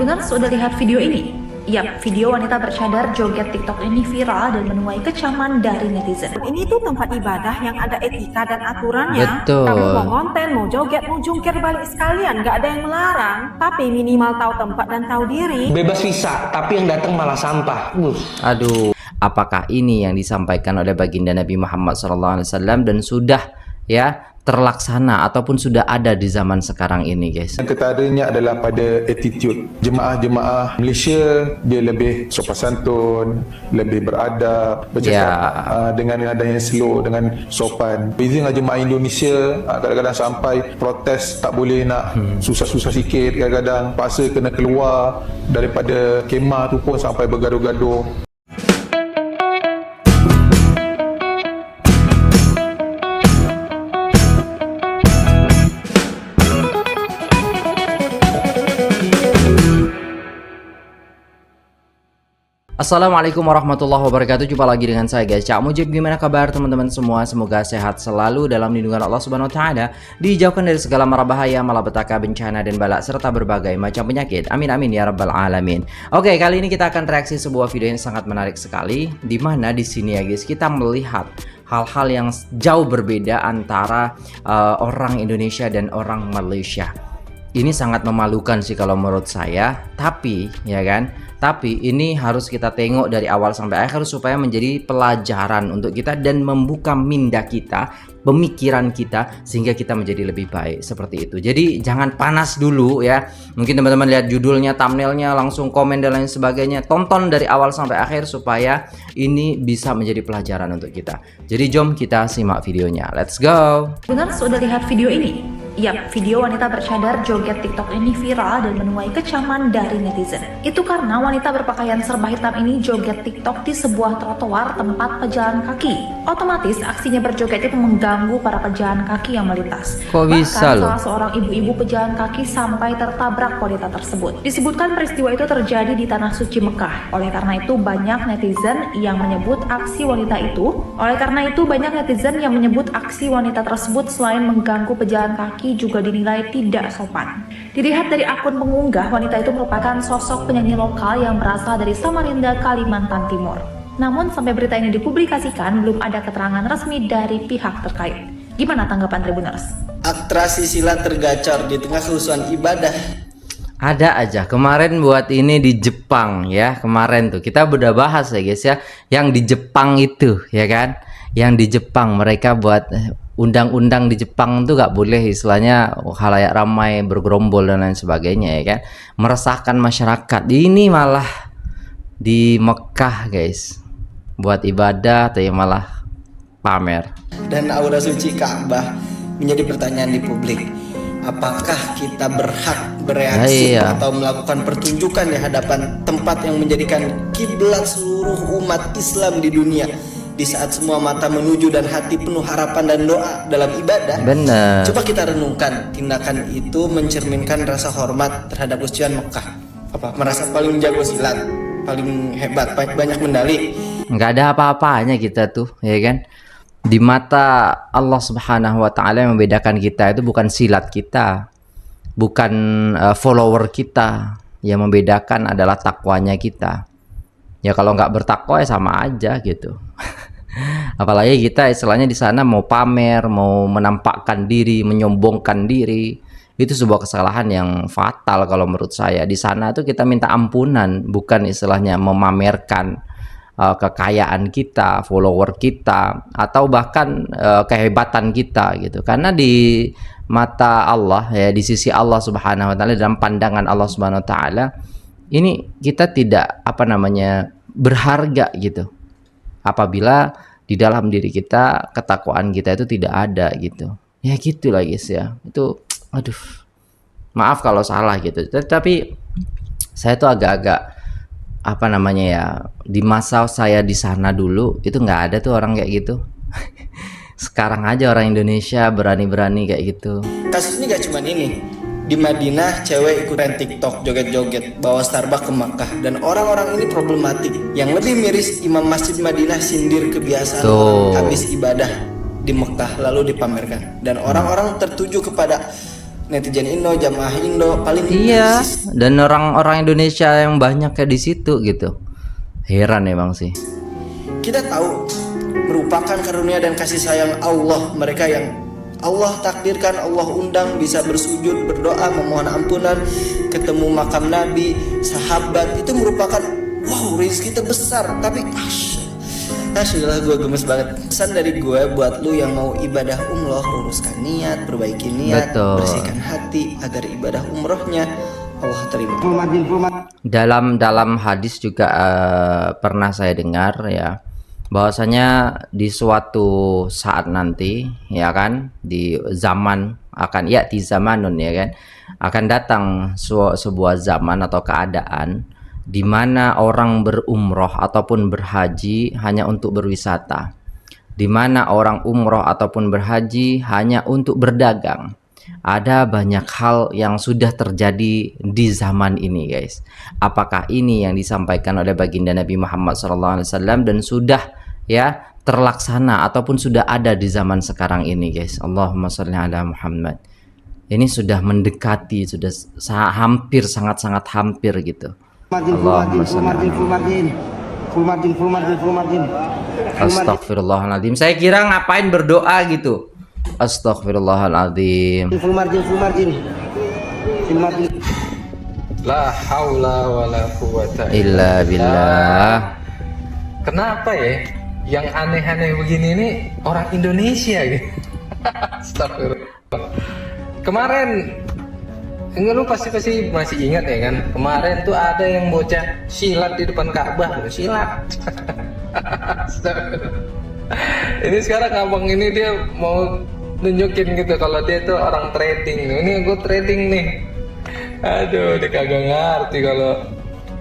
Benar sudah lihat video ini? Yap, video wanita bercadar joget TikTok ini viral dan menuai kecaman dari netizen. Ini tuh tempat ibadah yang ada etika dan aturannya. Betul. Kamu mau konten, mau joget, mau jungkir balik sekalian, nggak ada yang melarang. Tapi minimal tahu tempat dan tahu diri. Bebas visa, tapi yang datang malah sampah. Aduh, apakah ini yang disampaikan oleh baginda Nabi Muhammad SAW dan sudah ya terlaksana ataupun sudah ada di zaman sekarang ini, guys? Yang ketaranya adalah pada attitude. Jemaah-jemaah Malaysia dia lebih sopan santun, lebih beradab, bercakap dengan nada yang slow, dengan sopan. Beza dengan jemaah Indonesia, kadang-kadang sampai protes tak boleh nak susah-susah sikit, kadang-kadang paksa kena keluar daripada kemah tu pun sampai bergaduh-gaduh. Assalamualaikum warahmatullahi wabarakatuh. Jumpa lagi dengan saya, guys, Cak Mujib. Gimana kabar teman-teman semua? Semoga sehat selalu dalam lindungan Allah Subhanahu wa taala, dijauhkan dari segala mara bahaya, malapetaka, bencana dan balak serta berbagai macam penyakit. Amin amin ya rabbal alamin. Oke, kali ini kita akan reaksi sebuah video yang sangat menarik sekali, di mana di sini ya, guys, kita melihat hal-hal yang jauh berbeda antara orang Indonesia dan orang Malaysia. Ini sangat memalukan sih kalau menurut saya, tapi ya kan, tapi ini harus kita tengok dari awal sampai akhir supaya menjadi pelajaran untuk kita dan membuka minda kita, pemikiran kita, sehingga kita menjadi lebih baik seperti itu. Jadi jangan panas dulu ya. Mungkin teman-teman lihat judulnya, thumbnailnya, langsung komen dan lain sebagainya. Tonton dari awal sampai akhir supaya ini bisa menjadi pelajaran untuk kita. Jadi jom kita simak videonya. Let's go. Benar sudah lihat video ini? Yap, video wanita bercadar joget TikTok ini viral dan menuai kecaman dari netizen. Itu karena wanita berpakaian serba hitam ini joget TikTok di sebuah trotoar tempat pejalan kaki. Otomatis aksinya berjoget itu mengganggu para pejalan kaki yang melintas. Kok bisa loh? Salah seorang ibu-ibu pejalan kaki sampai tertabrak wanita tersebut. Disebutkan peristiwa itu terjadi di Tanah Suci Mekah. Oleh karena itu banyak netizen yang menyebut aksi wanita tersebut selain mengganggu pejalan kaki juga dinilai tidak sopan. Dilihat dari akun pengunggah, wanita itu merupakan sosok penyanyi lokal yang berasal dari Samarinda, Kalimantan Timur. Namun sampai berita ini dipublikasikan belum ada keterangan resmi dari pihak terkait. Gimana tanggapan Tribuners? Atraksi silat tergacor di tengah kehusuan ibadah. Ada aja kemarin buat ini di Jepang ya, kemarin tuh kita udah bahas ya, guys ya, yang di Jepang itu ya kan, yang di Jepang mereka buat undang-undang di Jepang tuh gak boleh istilahnya khalayak ramai bergerombol dan lain sebagainya ya kan, meresahkan masyarakat. Ini malah di Mekah, guys, buat ibadah tapi malah pamer. Dan aura suci Ka'bah menjadi pertanyaan di publik. Apakah kita berhak bereaksi atau melakukan pertunjukan di hadapan tempat yang menjadikan kiblat seluruh umat Islam di dunia, di saat semua mata menuju dan hati penuh harapan dan doa dalam ibadah? Benar. Coba kita renungkan, tindakan itu mencerminkan rasa hormat terhadap kesucian Mekah. Apa? Merasa paling jago silat, paling hebat, banyak medali. Nggak ada apa-apanya kita tuh ya kan. Di mata Allah Subhanahu wa taala yang membedakan kita itu bukan silat kita, bukan follower kita. Yang membedakan adalah takwanya kita. Ya kalau nggak bertakwa ya sama aja gitu. Apalagi kita istilahnya di sana mau pamer, mau menampakkan diri, menyombongkan diri, itu sebuah kesalahan yang fatal kalau menurut saya. Di sana tuh kita minta ampunan, bukan istilahnya memamerkan kekayaan kita, follower kita, atau bahkan kehebatan kita gitu. Karena di mata Allah ya, di sisi Allah Subhanahu wa taala, dalam pandangan Allah Subhanahu wa taala, ini kita tidak berharga gitu. Apabila di dalam diri kita ketakwaan kita itu tidak ada gitu. Ya gitulah, guys ya. Itu aduh. Maaf kalau salah gitu. Tapi saya tuh agak-agak di masa saya di sana dulu itu nggak ada tuh orang kayak gitu. Sekarang aja orang Indonesia berani-berani kayak gitu. Kasus ini gak cuma ini. Di Madinah, cewek ikutan TikTok joget-joget bawa Starbucks ke Makkah, dan orang-orang ini problematik. Yang lebih miris, imam masjid Madinah sindir kebiasaan habis ibadah di Makkah lalu dipamerkan, dan orang-orang tertuju kepada netizen Indo, jamaah Indo paling Iya, narsis. dan orang-orang Indonesia yang banyak kayak di situ gitu. Heran emang sih. Kita tahu merupakan karunia dan kasih sayang Allah, mereka yang Allah takdirkan, Allah undang bisa bersujud, berdoa, memohon ampunan, ketemu makam Nabi, sahabat, itu merupakan wow, rezeki terbesar. Tapi sudahlah, gue gemes banget. Pesan dari gue buat lu yang mau ibadah umroh, luruskan niat, perbaiki niat, Betul. bersihkan hati agar ibadah umrohnya Allah terima. Dalam hadis juga pernah saya dengar ya, bahwasanya di suatu saat nanti ya kan, di zaman akan di zamanun ya kan, akan datang sebuah zaman atau keadaan di mana orang berumroh ataupun berhaji hanya untuk berwisata, di mana orang umroh ataupun berhaji hanya untuk berdagang. Ada banyak hal yang sudah terjadi di zaman ini, guys. Apakah ini yang disampaikan oleh baginda Nabi Muhammad SAW dan sudah ya terlaksana ataupun sudah ada di zaman sekarang ini, guys? Allahumma sholli ala Muhammad. Ini sudah mendekati, sudah hampir, sangat-sangat hampir gitu. Allahumma sholli ala Astagfirullahaladzim. Saya kira ngapain berdoa gitu. Astagfirullahaladzim. La haula wala quwata Illa billah. Kenapa ya yang aneh-aneh begini nih orang Indonesia gitu? Astagfirullah. Kemarin lu pasti masih ingat ya kan? Kemarin tuh ada yang bocah silat di depan Ka'bah, silat. Astagfirullah. Ini sekarang abang ini dia mau nunjukin gitu kalau dia tuh orang trading. Ini gue trading nih. Aduh, dia kagak ngerti kalau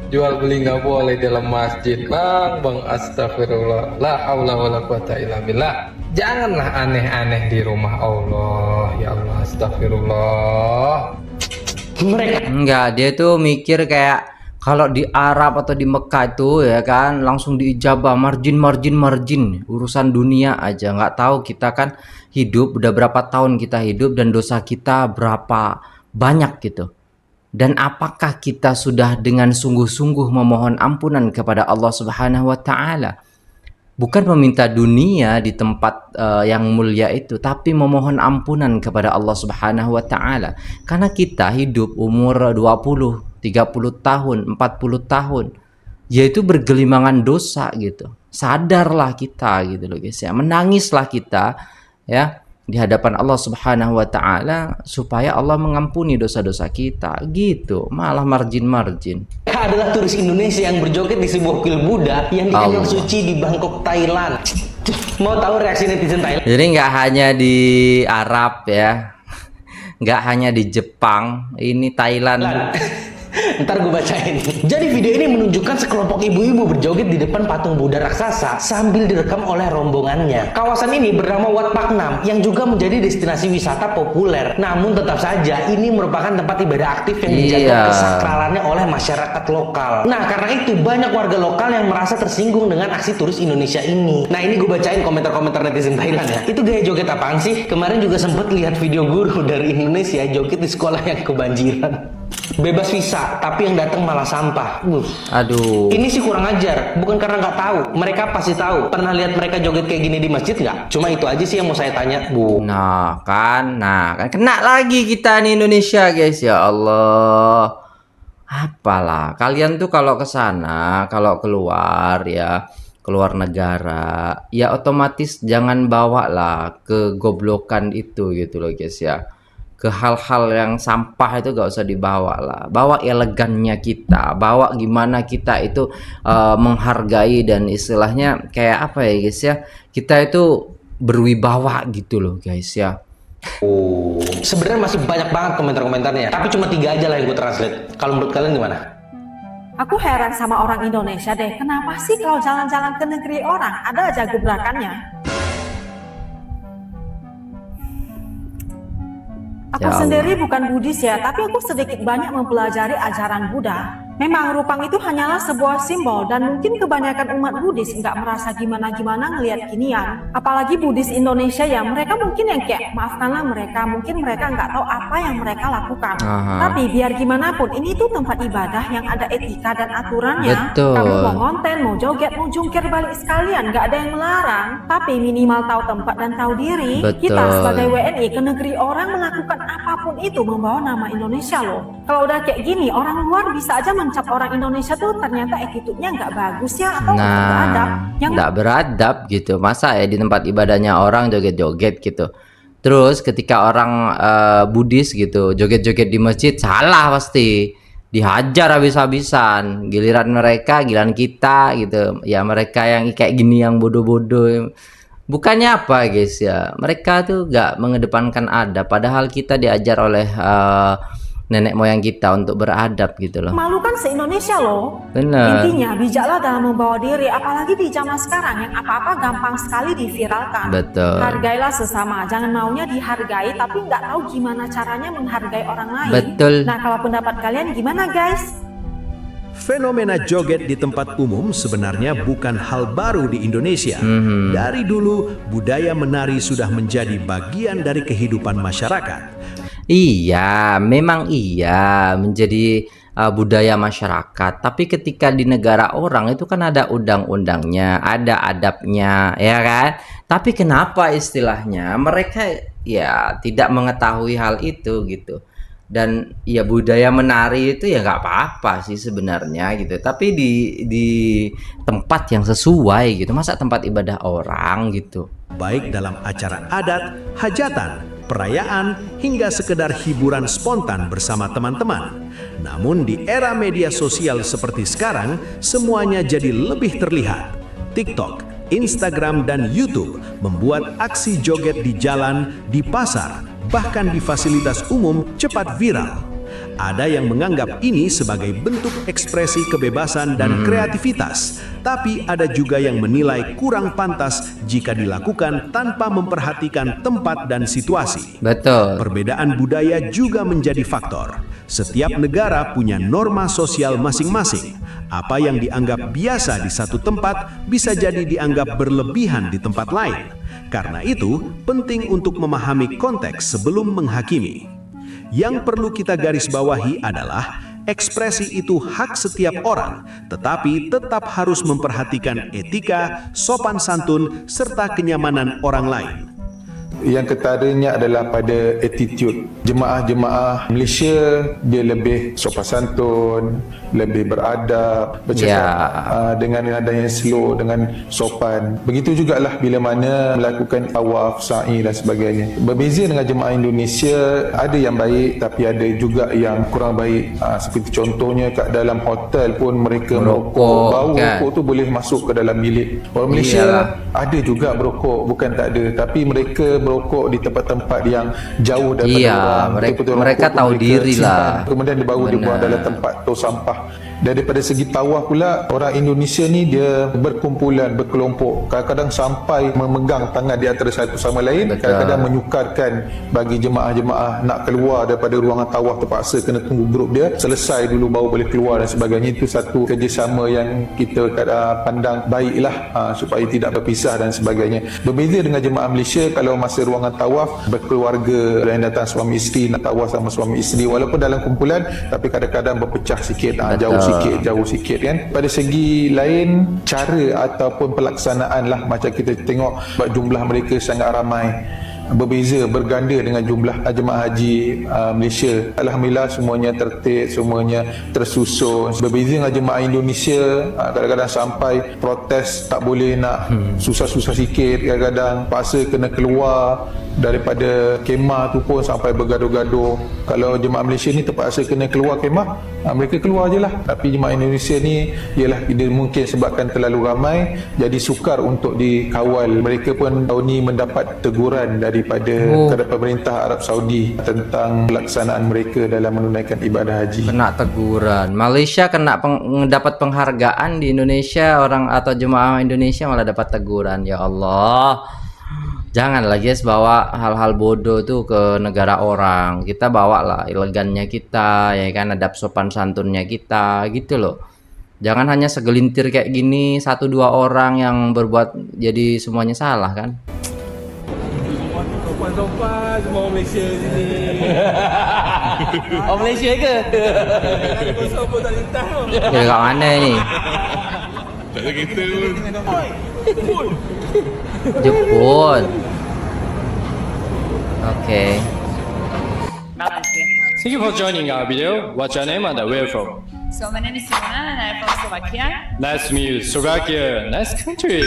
jual beli nggak boleh dalam masjid. Bang, astagfirullah. La haula wala quwata illa billah. Janganlah aneh-aneh di rumah Allah. Ya Allah, astagfirullah. Enggak, dia tuh mikir kayak kalau di Arab atau di Mekah itu ya kan langsung diijabah, margin urusan dunia aja. Nggak tahu kita kan hidup udah berapa tahun kita hidup dan dosa kita berapa banyak gitu. Dan apakah kita sudah dengan sungguh-sungguh memohon ampunan kepada Allah Subhanahu wa taala? Bukan meminta dunia di tempat yang mulia itu, tapi memohon ampunan kepada Allah Subhanahu wa taala. Karena kita hidup umur 20, 30 tahun, 40 tahun, yaitu bergelimangan dosa gitu. Sadarlah kita gitu loh guys ya. Menangislah kita ya di hadapan Allah Subhanahu wa taala supaya Allah mengampuni dosa-dosa kita gitu. Malah margin. Mereka adalah turis Indonesia yang berjoget di sebuah kuil Buddha yang dianggap suci di Bangkok, Thailand. Mau tahu reaksi netizen Thailand? Jadi nggak hanya di Arab ya, nggak hanya di Jepang, ini Thailand. Ntar gue bacain. Jadi video ini menunjukkan sekelompok ibu-ibu berjoget di depan patung Buddha raksasa sambil direkam oleh rombongannya. Kawasan ini bernama Wat Pak Nam yang juga menjadi destinasi wisata populer. Namun tetap saja ini merupakan tempat ibadah aktif yang dijaga kesakralannya oleh masyarakat lokal. Nah karena itu banyak warga lokal yang merasa tersinggung dengan aksi turis Indonesia ini. Nah ini gue bacain komentar-komentar netizen Thailand ya. Itu gaya joget apaan sih? Kemarin juga sempet lihat video guru dari Indonesia joget di sekolah yang kebanjiran. Bebas visa, tapi yang datang malah sampah. Aduh. Ini sih kurang ajar, bukan karena nggak tahu. Mereka pasti tahu. Pernah lihat mereka joget kayak gini di masjid nggak? Cuma itu aja sih yang mau saya tanya, Bu. Nah kan kena lagi kita nih Indonesia guys, ya Allah. Apalah, kalian tuh kalau ke sana, kalau keluar ya, keluar negara, ya otomatis jangan bawa lah kegoblokan itu gitu loh guys ya. Ke hal-hal yang sampah itu gak usah dibawa lah. Bawa elegannya kita, bawa gimana kita itu menghargai dan istilahnya kayak apa ya guys ya, kita itu berwibawa gitu loh guys ya. Sebenarnya masih banyak banget komentar-komentarnya, tapi cuma 3 aja lah yang gue translate. Kalau menurut kalian gimana? Aku heran sama orang Indonesia deh. Kenapa sih kalau jalan-jalan ke negeri orang ada aja gebrakannya? Aku Ya Allah. sendiri bukan Buddhis ya, tapi aku sedikit banyak mempelajari ajaran Buddha. Memang rupang itu hanyalah sebuah simbol dan mungkin kebanyakan umat Buddhis nggak merasa gimana-gimana ngelihat ginian. Apalagi Buddhis Indonesia ya, mereka mungkin yang kayak maafkanlah mereka, mungkin mereka nggak tahu apa yang mereka lakukan. Tapi biar gimana pun ini tuh tempat ibadah yang ada etika dan aturannya. Betul. Kamu mau ngonten, mau joget, mau jungkir balik sekalian, nggak ada yang melarang. Tapi minimal tahu tempat dan tahu diri. Betul. Kita sebagai WNI ke negeri orang melakukan apapun itu membawa nama Indonesia loh. Kalau udah kayak gini, orang luar bisa aja mencap orang Indonesia tuh ternyata attitude-nya nggak bagus ya atau nggak beradab. Yang nggak beradab gitu. Masa ya di tempat ibadahnya orang joget-joget gitu. Terus ketika orang Buddhis gitu joget-joget di masjid, salah pasti. Dihajar habis-habisan. Giliran mereka, giliran kita gitu. Ya mereka yang kayak gini yang bodoh-bodoh. Bukannya apa guys ya, mereka tuh nggak mengedepankan adab. Padahal kita diajar oleh nenek moyang kita untuk beradab gitu loh. malu kan se-Indonesia loh. Bener. Intinya bijaklah dalam membawa diri, apalagi di zaman sekarang yang apa-apa gampang sekali diviralkan. Betul. Hargailah sesama, jangan maunya dihargai tapi nggak tahu gimana caranya menghargai orang lain. Betul. Nah kalau pendapat kalian gimana guys? Fenomena joget di tempat umum sebenarnya bukan hal baru di Indonesia. Dari dulu, budaya menari sudah menjadi bagian dari kehidupan masyarakat. Iya, memang iya menjadi budaya masyarakat. Tapi ketika di negara orang itu kan ada undang-undangnya, ada adabnya, ya kan? Tapi kenapa istilahnya mereka ya tidak mengetahui hal itu gitu? Dan ya budaya menari itu ya nggak apa-apa sih sebenarnya gitu. Tapi di tempat yang sesuai gitu. Masa tempat ibadah orang gitu? Baik dalam acara adat, hajatan, perayaan, hingga sekedar hiburan spontan bersama teman-teman. Namun di era media sosial seperti sekarang, semuanya jadi lebih terlihat. TikTok, Instagram, dan YouTube membuat aksi joget di jalan, di pasar, bahkan di fasilitas umum cepat viral. Ada yang menganggap ini sebagai bentuk ekspresi kebebasan dan kreativitas, tapi ada juga yang menilai kurang pantas jika dilakukan tanpa memperhatikan tempat dan situasi. Betul. Perbedaan budaya juga menjadi faktor. Setiap negara punya norma sosial masing-masing. Apa yang dianggap biasa di satu tempat bisa jadi dianggap berlebihan di tempat lain. Karena itu, penting untuk memahami konteks sebelum menghakimi. Yang perlu kita garis bawahi adalah ekspresi itu hak setiap orang, tetapi tetap harus memperhatikan etika, sopan santun, serta kenyamanan orang lain. Yang ketaranya adalah pada attitude. Jemaah-jemaah Malaysia dia lebih sopan santun, lebih beradab, bercakap dengan nada yang slow, dengan sopan. Begitu jugalah bila mana melakukan tawaf, sa'i dan sebagainya. Berbeza dengan jemaah Indonesia, ada yang baik tapi ada juga yang kurang baik. Seperti contohnya kat dalam hotel pun mereka merokok. Bau rokok tu boleh masuk ke dalam bilik. Orang Malaysia ada juga berokok, bukan tak ada, tapi mereka berokok di tempat-tempat yang jauh daripada orang. Mereka tahu diri lah. Kemudian baru dibuang dalam tempat tong sampah. Daripada segi tawaf pula, orang Indonesia ni dia berkumpulan, berkelompok. Kadang-kadang sampai memegang tangan di antara satu sama lain. Kadang-kadang menyukarkan bagi jemaah-jemaah nak keluar daripada ruangan tawaf terpaksa kena tunggu grup dia selesai dulu baru boleh keluar dan sebagainya. Itu satu kerjasama yang kita pandang baiklah supaya tidak berpisah dan sebagainya. Berbeza dengan jemaah Malaysia, kalau masa ruangan tawaf berkeluarga yang datang suami isteri nak tawaf sama suami isteri, walaupun dalam kumpulan tapi kadang-kadang berpecah sikit, jauh sikit kan. Pada segi lain, cara ataupun pelaksanaan lah, macam kita tengok jumlah mereka sangat ramai, berbeza berganda dengan jumlah jemaah haji Malaysia. Alhamdulillah semuanya tertib, semuanya tersusun. Berbeza dengan jemaah Indonesia, kadang-kadang sampai protes tak boleh nak susah-susah sikit, kadang-kadang paksa kena keluar daripada kemah tu pun sampai bergaduh-gaduh. Kalau jemaah Malaysia ni terpaksa kena keluar kemah, mereka keluar je lah. Tapi jemaah Indonesia ni ialah dia mungkin sebabkan terlalu ramai jadi sukar untuk dikawal. Mereka pun tahun ni mendapat teguran daripada pemerintah Arab Saudi tentang pelaksanaan mereka dalam menunaikan ibadah haji. Kena teguran. Malaysia kena dapat penghargaan, di Indonesia orang atau jemaah Indonesia malah dapat teguran. Ya Allah. Janganlah guys bawa hal-hal bodoh tuh ke negara orang. Kita bawa lah elegannya kita, ya kan, adab sopan santunnya kita, gitu loh. Jangan hanya segelintir kayak gini, 1-2 orang yang berbuat jadi semuanya salah kan. Sopan-sopan semua orang Malaysia sini. Oh Malaysia ke? Ada kosong pun tak lintas tau. Dia kat mana ni? Tak ada kereta pun. Jepun. Oke. Thank you for joining our video. What's your name and where you from? So my name is Simona and I'm from Slovakia. Nice to meet you. Slovakia, nice country.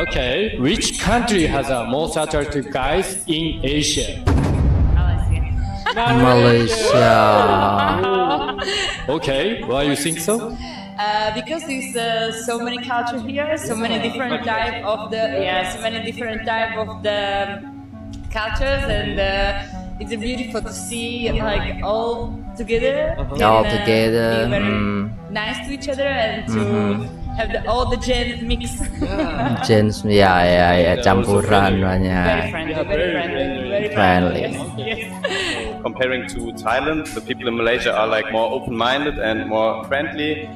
Okay, which country has the most attractive guys in Asia? Malaysia. Okay, why you think so? Because there's so many culture here, so many different type of the cultures, and it's beautiful to see like all together. All and, together, being very mm. nice to each other and to have all the gen mix. Gens, ya, campuran Very banyak. friendly, very Friendly. Yes. Comparing to Thailand, the people in Malaysia are like more open-minded and more friendly.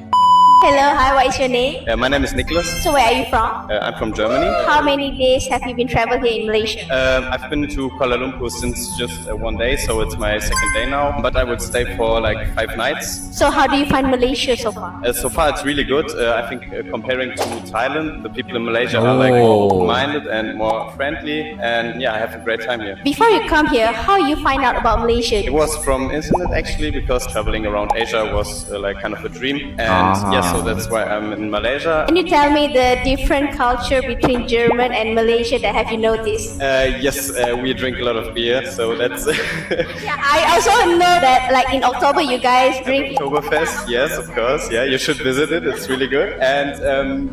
Hello, hi, what is your name? My name is Nicholas. So where are you from? I'm from Germany. How many days have you been traveling here in Malaysia? I've been to Kuala Lumpur since just 1 day, so it's my second day now. But I would stay for like 5 nights. So how do you find Malaysia so far? So far, it's really good. I think comparing to Thailand, the people in Malaysia are like more open-minded and more friendly. And yeah, I have a great time here. Before you come here, how you find out about Malaysia? It was from internet actually, because traveling around Asia was like kind of a dream. And yeah, so that's why I'm in Malaysia. Can you tell me the different culture between German and Malaysia that have you noticed? Yes, we drink a lot of beer, so that's Yeah, I also know that like in October you guys drink. Oktoberfest. Yes, of course. Yeah, you should visit it. It's really good. And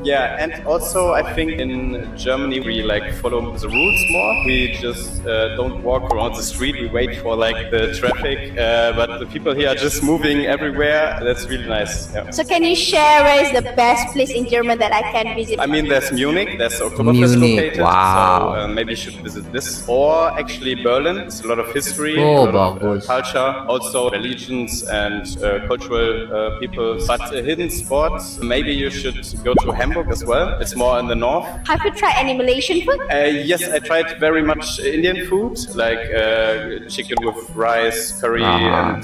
yeah, and also I think in Germany we like follow the rules more. We just don't walk around the street. We wait for like the traffic. But the people here are just moving everywhere. That's really nice. Yeah. So can you share where is the best place in Germany that I can visit? I mean, there's Munich, there's Oktoberfest Munich, located, wow. so maybe you should visit this. Or actually Berlin, it's a lot of history, Oh, a lot of bagus. culture, also religions and cultural people. But a hidden spot, maybe you should go to Hamburg as well. It's more in the north. Have you tried any Malaysian food? Yes, I tried very much Indian food, like chicken with rice, curry, and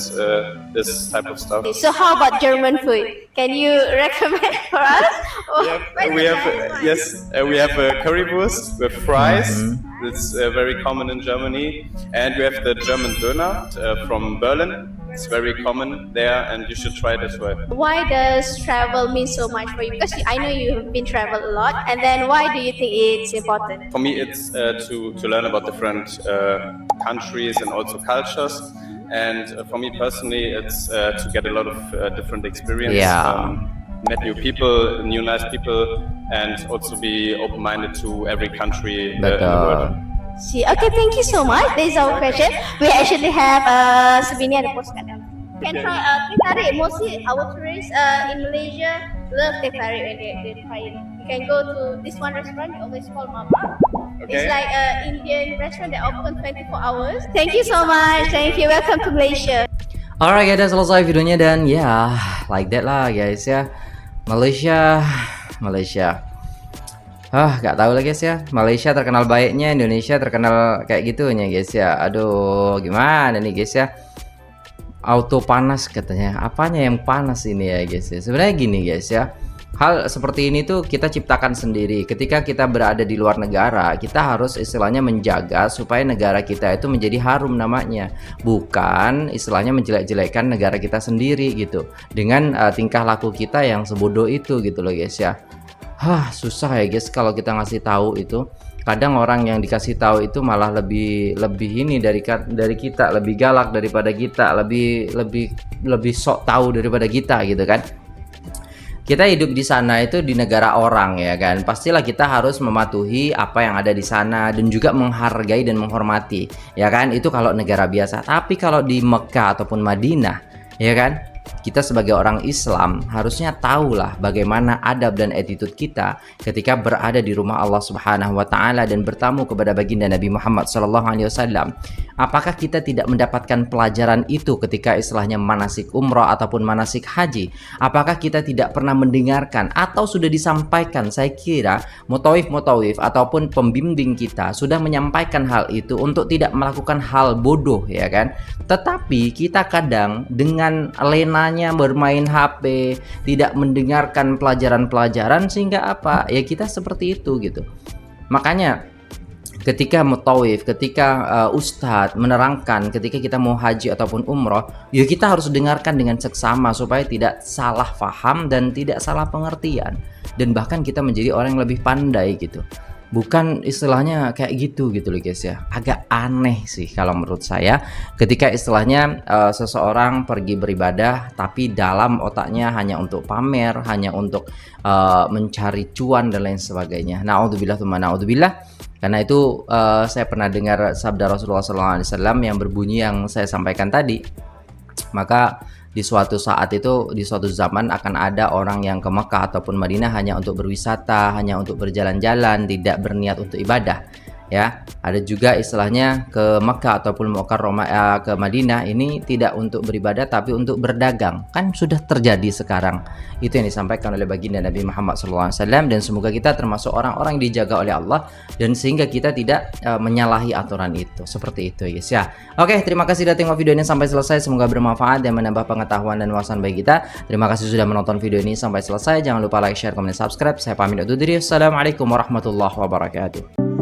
this type of stuff. So how about German food? Can you recommend for us? We have a currywurst with fries. It's very common in Germany, and we have the German Döner from Berlin. It's very common there, and you should try it as well. Why does travel mean so much for you? Because I know you've been traveled a lot, and then why do you think it's important? For me, it's to learn about different countries and also cultures. And for me personally, it's to get a lot of different experience. Yeah. Met new people, new nice people, and also be open-minded to every country in the world. See, okay, thank you so much. This is our question. We actually have Sebini ada postcard. Can try teh tarik. Mostly our tourists in Malaysia love teh tarik when they try it. You can go to this one restaurant. They always call Mama. It's like an Indian restaurant that open 24 hours. Thank you so much. Thank you. Welcome to Malaysia. Alright guys, udah selesai videonya dan ya like that lah guys ya. Malaysia. Gak tahu lah guys ya. Malaysia terkenal baiknya, Indonesia terkenal kayak gitunya guys ya. Aduh, gimana nih guys ya? Auto panas katanya. Apanya yang panas ini ya guys ya? Sebenarnya gini guys ya. Hal seperti ini tuh kita ciptakan sendiri. Ketika kita berada di luar negara, kita harus istilahnya menjaga supaya negara kita itu menjadi harum namanya. Bukan istilahnya menjelek-jelekkan negara kita sendiri gitu. Dengan tingkah laku kita yang sebodoh itu gitu loh guys ya. Susah ya guys kalau kita ngasih tahu itu. Kadang orang yang dikasih tahu itu malah lebih ini dari kita, lebih galak daripada kita, lebih sok tahu daripada kita gitu kan. Kita hidup di sana itu di negara orang ya kan. Pastilah kita harus mematuhi apa yang ada di sana dan juga menghargai dan menghormati ya kan. Itu kalau negara biasa. Tapi kalau di Mekah ataupun Madinah ya kan, kita sebagai orang Islam harusnya tahulah bagaimana adab dan attitude kita ketika berada di rumah Allah Subhanahu wa taala dan bertamu kepada baginda Nabi Muhammad SAW. Apakah kita tidak mendapatkan pelajaran itu ketika istilahnya manasik umrah ataupun manasik haji? Apakah kita tidak pernah mendengarkan atau sudah disampaikan? Saya kira mutawif ataupun pembimbing kita sudah menyampaikan hal itu untuk tidak melakukan hal bodoh, ya kan? Tetapi kita kadang dengan lenanya bermain HP, tidak mendengarkan pelajaran-pelajaran, sehingga apa? Ya kita seperti itu gitu. Makanya ketika mutawif, ketika ustadz menerangkan, ketika kita mau haji ataupun umroh, ya kita harus dengarkan dengan seksama supaya tidak salah faham dan tidak salah pengertian, dan bahkan kita menjadi orang yang lebih pandai gitu. Bukan istilahnya kayak gitu loh guys ya. Agak aneh sih kalau menurut saya ketika istilahnya seseorang pergi beribadah tapi dalam otaknya hanya untuk pamer, hanya untuk mencari cuan dan lain sebagainya. Naudzubillah tsumma naudzubillah. Karena itu saya pernah dengar sabda Rasulullah SAW yang berbunyi yang saya sampaikan tadi. Maka di suatu saat itu, di suatu zaman akan ada orang yang ke Mekah ataupun Madinah hanya untuk berwisata, hanya untuk berjalan-jalan, tidak berniat untuk ibadah. Ya, ada juga istilahnya ke Mekah ataupun ke Madinah ini tidak untuk beribadah tapi untuk berdagang. Kan sudah terjadi sekarang. Itu yang disampaikan oleh baginda Nabi Muhammad SAW, dan semoga kita termasuk orang-orang yang dijaga oleh Allah dan sehingga kita tidak menyalahi aturan itu. Seperti itu guys ya. Oke, terima kasih sudah tengok video ini sampai selesai. Semoga bermanfaat dan menambah pengetahuan dan wawasan bagi kita. Terima kasih sudah menonton video ini sampai selesai. Jangan lupa like, share, komen, dan subscribe. Saya pamit undur diri. Assalamualaikum warahmatullahi wabarakatuh.